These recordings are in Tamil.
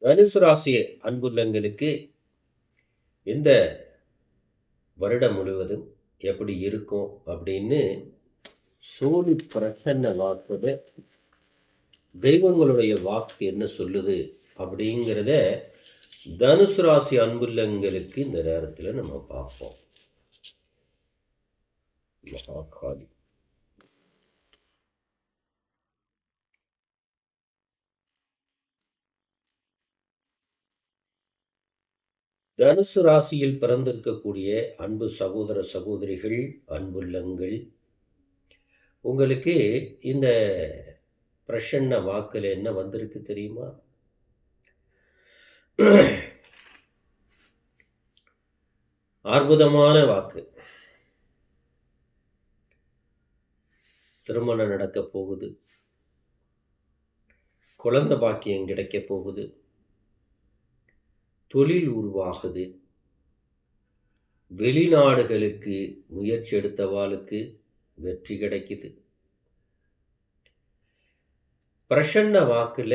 தனுசு ராசி அன்புள்ளங்களுக்கு இந்த வருடம் முழுவதும் எப்படி இருக்கும் அப்படின்னு சோழி பிரசன்ன வாக்குல தெய்வங்களுடைய வாக்கு என்ன சொல்லுது அப்படிங்கிறத தனுசு ராசி அன்புள்ளங்களுக்கு இந்த நேரத்தில் நம்ம பார்ப்போம். மகாகாலி தனுசு ராசியில் பிறந்திருக்கக்கூடிய அன்பு சகோதர சகோதரிகள், அன்புள்ளங்கள், உங்களுக்கு இந்த பிரசன்ன வாக்கில் என்ன வந்திருக்கு தெரியுமா? அற்புதமான வாக்கு. திருமணம் நடக்க போகுது, குழந்தை பாக்கியம் கிடைக்க போகுது, தொழில் உருவாகுது, வெளிநாடுகளுக்கு முயற்சி எடுத்தவாளுக்கு வெற்றி கிடைக்குது. பிரசன்ன வாக்குல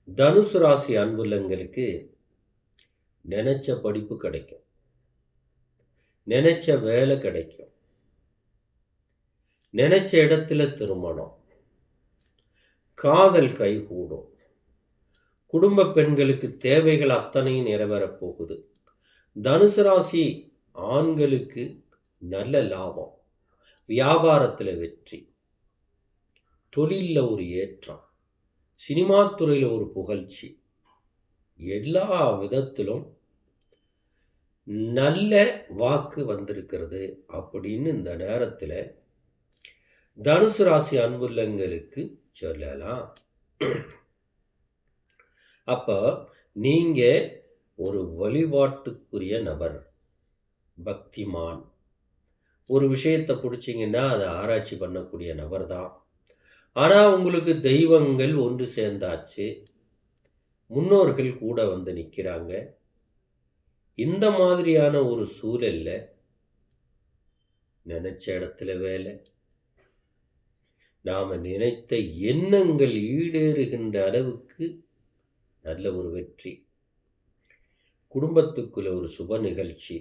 தனுசு ராசி அன்புள்ளங்களுக்கு நினைச்ச படிப்பு கிடைக்கும், நினைச்ச வேலை கிடைக்கும், நினைச்ச இடத்துல திருமணம், காதல் கைகூடும், குடும்ப பெண்களுக்கு தேவைகள் அத்தனையும் நிறைவேறப் போகுது. தனுசு ராசி ஆண்களுக்கு நல்ல லாபம், வியாபாரத்தில் வெற்றி, தொழிலில் ஒரு ஏற்றம், சினிமா துறையில் ஒரு புகழ்ச்சி, எல்லா விதத்திலும் நல்ல வாக்கு வந்திருக்கிறது அப்படின்னு இந்த நேரத்தில் தனுசு ராசி அன்புள்ளங்களுக்கு சொல்லலாம். அப்போ நீங்க ஒரு வழிபாட்டுக்குரிய நபர், பக்திமான், ஒரு விஷயத்தை பிடிச்சிங்கன்னா அதை ஆராய்ச்சி பண்ணக்கூடிய நபர் தான். ஆனால் உங்களுக்கு தெய்வங்கள் ஒன்று சேர்ந்தாச்சு, முன்னோர்கள் கூட வந்து நிற்கிறாங்க. இந்த மாதிரியான ஒரு சூழல்ல நினைச்ச இடத்துல வேலை, நாம நினைத்த எண்ணங்கள் ஈடேறுகின்ற அளவுக்கு நல்ல ஒரு வெற்றி, குடும்பத்துக்குள்ள ஒரு சுப நிகழ்ச்சி,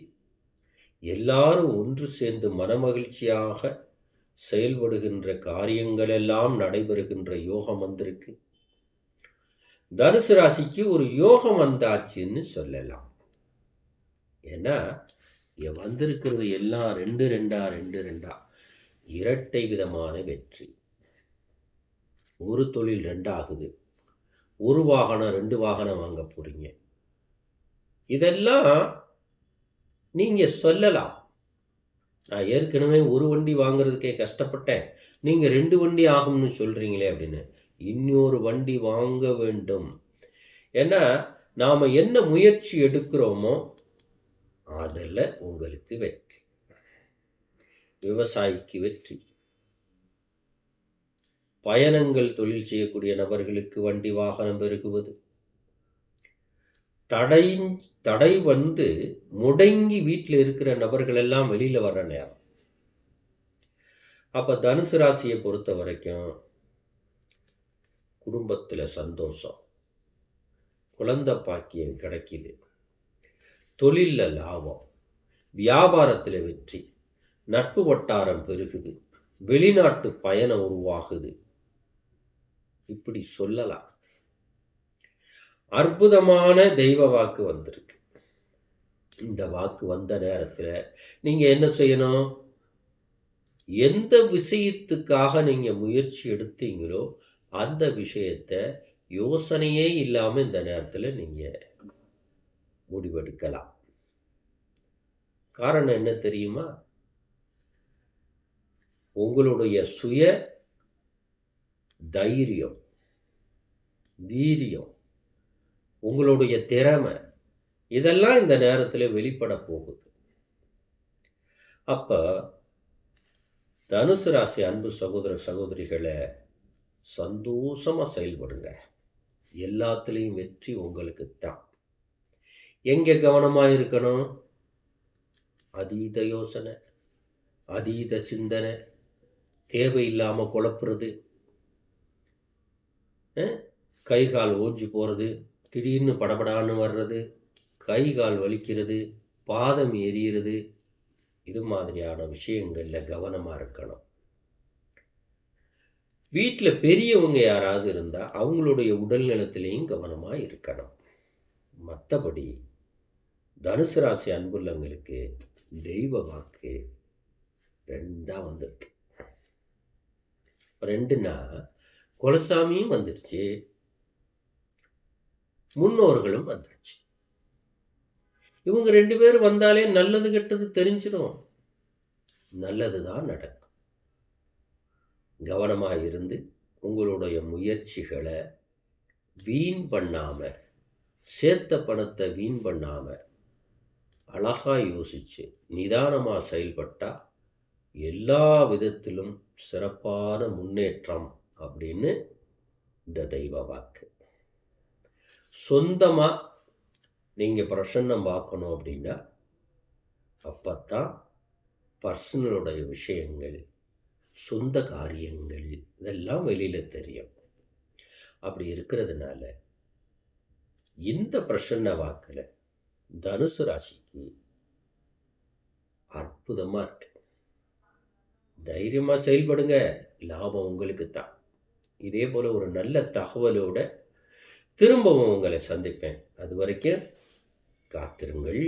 எல்லாரும் ஒன்று சேர்ந்து மனமகிழ்ச்சியாக செயல்படுகின்ற காரியங்கள் எல்லாம் நடைபெறுகின்ற யோகம் வந்திருக்கு. தனுசு ராசிக்கு ஒரு யோகம் வந்தாச்சுன்னு சொல்லலாம். ஏன்னா வந்திருக்கிறது எல்லாம் ரெண்டு ரெண்டா இரட்டை விதமான வெற்றி. ஒரு தொழில் ரெண்டாகுது, ஒரு வாகனம் 2 வாகனம் வாங்க போறீங்க. இதெல்லாம் நீங்க சொல்லலாம், நான் ஏற்கனவே ஒரு வண்டி வாங்குறதுக்கே கஷ்டப்பட்டேன், நீங்க 2 வண்டி ஆகும்னு சொல்றீங்களே அப்படின்னு. இன்னொரு வண்டி வாங்க வேண்டும். ஏன்னா நாம என்ன முயற்சி எடுக்கிறோமோ அதில் உங்களுக்கு வெற்றி. விவசாயிக்கு வெற்றி, பயணங்கள் தொழில் செய்யக்கூடிய நபர்களுக்கு வண்டி வாகனம் பெருகுவது, தடை வந்து முடங்கி வீட்டில் இருக்கிற நபர்கள் எல்லாம் வெளியில வர்ற நேரம். அப்ப தனுசு ராசியை பொறுத்த வரைக்கும் குடும்பத்தில் சந்தோஷம், குழந்தை பாக்கியம் கிடைக்குது, தொழிலில் லாபம், வியாபாரத்தில் வெற்றி, நட்பு வட்டாரம் பெருகுது, வெளிநாட்டு பயணம் உருவாகுது. இப்படி சொல்லலாம். அற்புதமான தெய்வ வாக்கு வந்திருக்கு. இந்த வாக்கு வந்த நேரத்தில் நீங்க என்ன செய்யணும்? எந்த விஷயத்துக்காக நீங்க முயற்சி எடுத்தீங்களோ அந்த விஷயத்தை யோசனையே இல்லாம இந்த நேரத்தில் நீங்க முடிவெடுக்கலாம். காரணம் என்ன தெரியுமா? உங்களுடைய சுய தைரியம், வீரியம், உங்களுடைய திறமை, இதெல்லாம் இந்த நேரத்தில் வெளிப்பட போகுது. அப்ப தனுசு ராசி அன்பு சகோதர சகோதரிகளை சந்தோஷமா செயல்படுங்க. எல்லாத்துலேயும் வெற்றி உங்களுக்கு தான். எங்க கவனமா இருக்கணும்? அதீத யோசனை, அதீத சிந்தனை, தேவையில்லாம குழப்புறது, கை கால் ஓஞ்சி போறது, திடீர்னு படபடான்னு வர்றது, கை கால் வலிக்கிறது, பாதம் எரியிறது, இது மாதிரியான விஷயங்களில் கவனமாக இருக்கணும். வீட்டில் பெரியவங்க யாராவது இருந்தால் அவங்களுடைய உடல் நலத்திலையும் கவனமாக இருக்கணும். மற்றபடி தனுசு ராசி அன்புள்ளங்களுக்கு தெய்வ வாக்கு 2 வந்திருக்கு. 2ன்னா குலசாமியும் வந்துருச்சு, முன்னோர்களும் வந்துருச்சு. இவங்க 2 பேரும் வந்தாலே நல்லது கெட்டது தெரிஞ்சிடும். நல்லது தான் நடக்கும். கவனமாக இருந்து உங்களுடைய முயற்சிகளை வீண் பண்ணாமல், சேர்த்த பணத்தை வீண் பண்ணாமல், அழகாக யோசித்து நிதானமாக செயல்பட்டால் எல்லா விதத்திலும் சிறப்பான முன்னேற்றம் அப்படின்னு இந்த தெய்வ வாக்கு. சொந்தமாக நீங்கள் பிரசன்னம் பார்க்கணும் அப்படின்னா அப்போத்தான் பர்சனலுடைய விஷயங்கள், சொந்த காரியங்கள் இதெல்லாம் வெளியில் தெரியும். அப்படி இருக்கிறதுனால இந்த பிரசன்ன வாக்கில் தனுசு ராசிக்கு அற்புதமாக இருக்கு. தைரியமாக செயல்படுங்க, லாபம் உங்களுக்கு தான். இதே போல் ஒரு நல்ல தகவலோட திரும்பவும் உங்களை சந்திப்பேன். அது வரைக்கும் காத்திருங்கள்.